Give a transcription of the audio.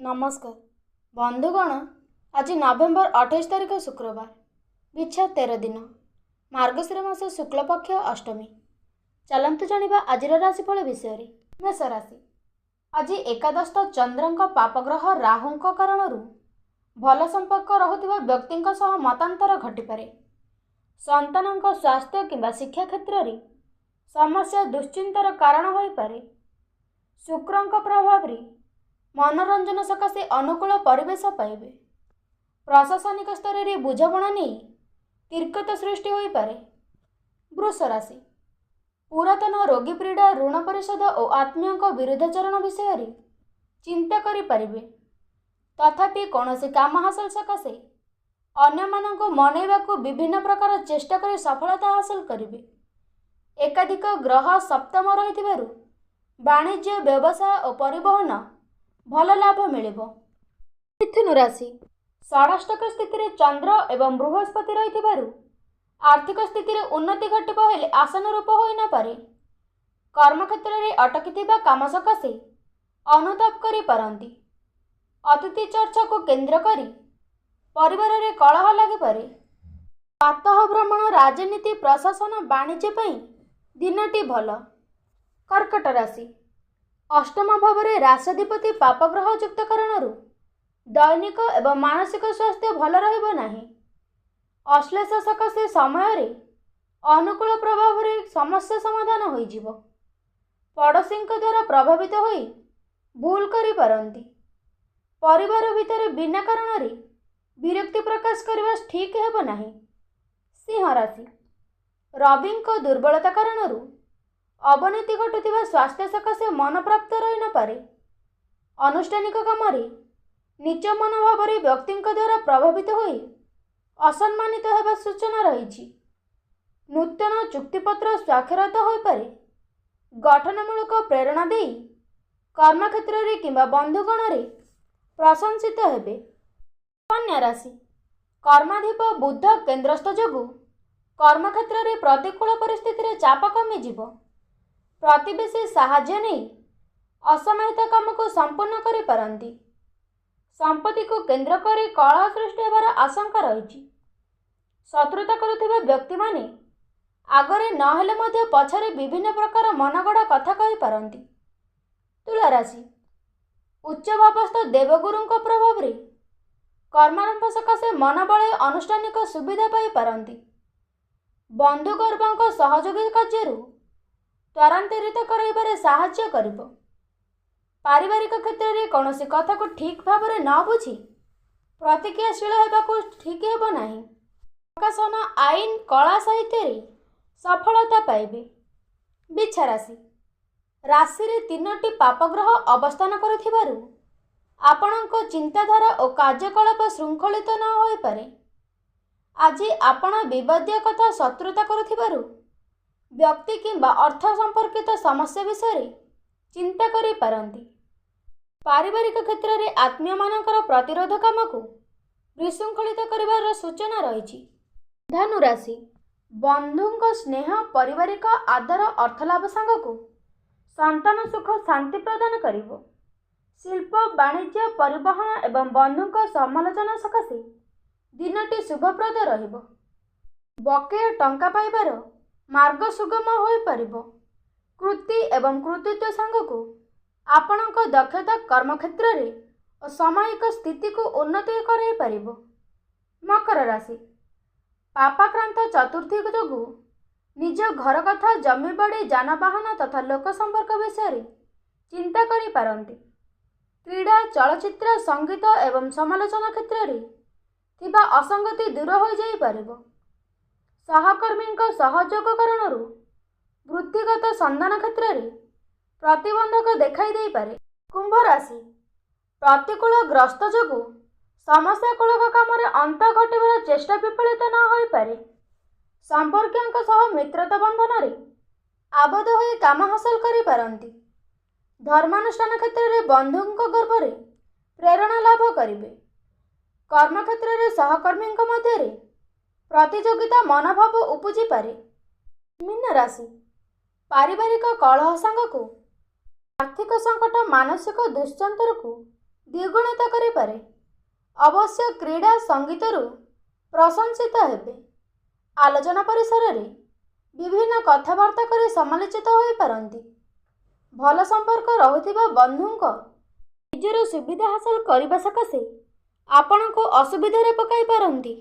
नमस्कार बंधुगण। आज नवेम्बर 28 तारिख शुक्रवार बिछा 13 दिन मार्गशीर मास शुक्ल पक्ष अष्टमी। चलतु जानिबा आजिर राशिफल विषय। मेष राशि आज एकादश चंद्रंक पापग्रह राहुंक कारणरू भल संपर्क रहुथिबा व्यक्तिंक सह मतांतर घटिपारे। संतानंक स्वास्थ्य किंबा शिक्षा क्षेत्र रे समस्या दुश्चिंतार कारण होई पारे। शुक्रंक प्रभाव रे मनोरंजन सकाशे अनुकूल परिवेश पाइबे। प्रशासनिक स्तर में बुझाणा नहीं तीर्कता सृष्टि होई पारे। वृष राशि पुरातन रोगी पीड़ा ऋण परिशोध और आत्मीय विरुद्धाचरण विषय रे चिंता करि पारिबे। तथापि कौनसी काम हासिल सकाशे अन्य मानक मनैबाकू विभिन्न प्रकार चेष्टा कर सफलता हासिल करिबे। एकाधिक ग्रह सप्तम रहिथिबारु वाणिज्य व्यवसाय और परिवहन भल लाभ मिलिबो। मिथुन राशि षष्ठक स्थिति रे चंद्र एवं बृहस्पति रहिथिबारु आर्थिक स्थिति रे उन्नति घटिबो हेले आसन रूप होई न पारे। कर्म क्षेत्र रे अटकिथिबा काम सकाशे अनुताप करि पारंती। अतिथि चर्चा को केंद्र करी परिवार रे कलह लागि पारे। प्रातः भ्रमण राजनीति प्रशासन वाणिज्य पई दिनटी भल। कर्कट राशि अष्टम भाव में राशाधिपति पापग्रह युक्त कारणरू दैनिक एवं मानसिक स्वास्थ्य भल रहिबो नाही। अश्लेष सकाशे समय रे अनुकूल प्रभाव रे समस्या समाधान होई जिवो। पड़ोसी द्वारा प्रभावित होई भूल करि पारंती। परिवार भितर बिना कारण रे विरक्ति प्रकाश करबा ठीक हेबो नाही। सिंह राशि रवि दुर्बलता कारणरू अवनति घटुवा स्वास्थ्य सकाशे मन प्राप्त रही न पारे। अनुष्ठानिक काम नीच मनोभाव व्यक्ति द्वारा प्रभावित होई असम्मानित हेबा सूचना रही। नूतन चुक्तिपत्र स्वाक्षरित हो पारे। गठनमूलक प्रेरणा दे कर्म क्षेत्र रे किंबा बंधुगण रे प्रशंसित हेबे। कन्या राशि कर्माधिप बुध केन्द्रस्थ जोगु कर्म क्षेत्र रे प्रतिकूल परिस्थिति रे चाप कमी जिवो। प्रतिवेशी साहाय्य नहीं असमाहित काम को संपूर्ण करि पारंती। संपत्ति को केंद्र करी कलह सृष्टि होबार आशंका रही। शत्रुता करुथिबा व्यक्ति माने आगरे नहेले मध्य पछरे विभिन्न प्रकार मनगढ़ा कथा कहि पारंती। तुला राशि उच्च भावस्थ देवगुरुंक प्रभाव रे कर्मारंभ सकाशे मन बळे अनुष्ठानिक सुविधा पाई पारंती। बंधुगर्भंक सहयोगी कार्यरू त्वरांतरित कराइबारे साहाय्य करिबो। पारिवारिक क्षेत्र में कौनसी कथा को ठीक भाव में न बुझी प्रतिक्रियाशील हेबाकू ठीक हेबो नाही। प्रकाशन आईन कला साहित्य रे सफलता पाइबे। बिछा राशि राशि रे तीनोटी पापग्रह अवस्थान करुथिबारु आपणको चिंताधारा और कार्यकलाप श्रृंखलित न होई पारे। आज आपण विवादीय कथा शत्रुता करुथिबारु व्यक्ति किंबा अर्थ संपर्कित समस्या विषय चिंता करि पारंती। पारिवारिक क्षेत्र में आत्मीय मानकर प्रतिरोध काम को विशृंखलित करिवार सूचना रही। धनु राशि बंधुंक स्नेह पारिवारिक आदर अर्थलाभ सांगको संतान सुख शांति प्रदान करिवो। शिल्प वाणिज्य परिवहन एवं बंधुंक समालोचना सकाशे दिनटी शुभप्रद रहिबो। बकेया टंका पाइबार मार्ग सुगम होई परिबो। कृति एवं कृतित्व सांगको आपणक दक्षता कर्म क्षेत्र रे और सामायिक स्थिति को उन्नति कराई परिबो। मकर राशि पापाक्रांत चतुर्थी जोगु निज घर कथा जमी बाड़ी जानवाहन तथा लोक संपर्क विषय चिंता करि पारंती। क्रीड़ा चलचित्र संगीत एवं समालोचना क्षेत्र रे थिबा असंगति दूर हो जाई परिबो। सहकर्मी सहयोग कारणरू वृत्तिगत संधान क्षेत्र में प्रतिबंधक देखाई दे पारे। कुंभ राशि प्रतिकूल ग्रस्त जोगु समस्याकूलक काम अंत घटार चेष्टा विफलित न हो पारे। संपर्कियों सह मित्रता बंधन रे आबद्ध हो काम हासिल करि पारंती। धर्मानुष्ठान क्षेत्र में बंधुंक गर्भ रे प्रेरणा लाभ करिवे। कर्म क्षेत्र में सहकर्मी मध्य प्रतियोगिता मनोभाव उपजी पारे। मीन राशि पारिवारिक कलह सांगको आर्थिक संकट मानसिक दुश्चंतर को ଦ୍ୱିଗୁଣିତ କରିପାରେ। ଅବଶ୍ୟ କ୍ରୀଡ଼ା ସଙ୍ଗୀତରୁ ପ୍ରଶଂସିତ ହେବେ। ଆଲୋଚନା ପରିସରରେ ବିଭିନ୍ନ କଥାବାର୍ତ୍ତା କରି ସମାଲୋଚିତ ହୋଇପାରନ୍ତି। ଭଲ ସମ୍ପର୍କ ରହୁଥିବା ବନ୍ଧୁଙ୍କ ନିଜର ସୁବିଧା ହାସଲ କରିବା ସକାଶେ ଆପଣଙ୍କୁ ଅସୁବିଧାରେ ପକାଇ ପାରନ୍ତି।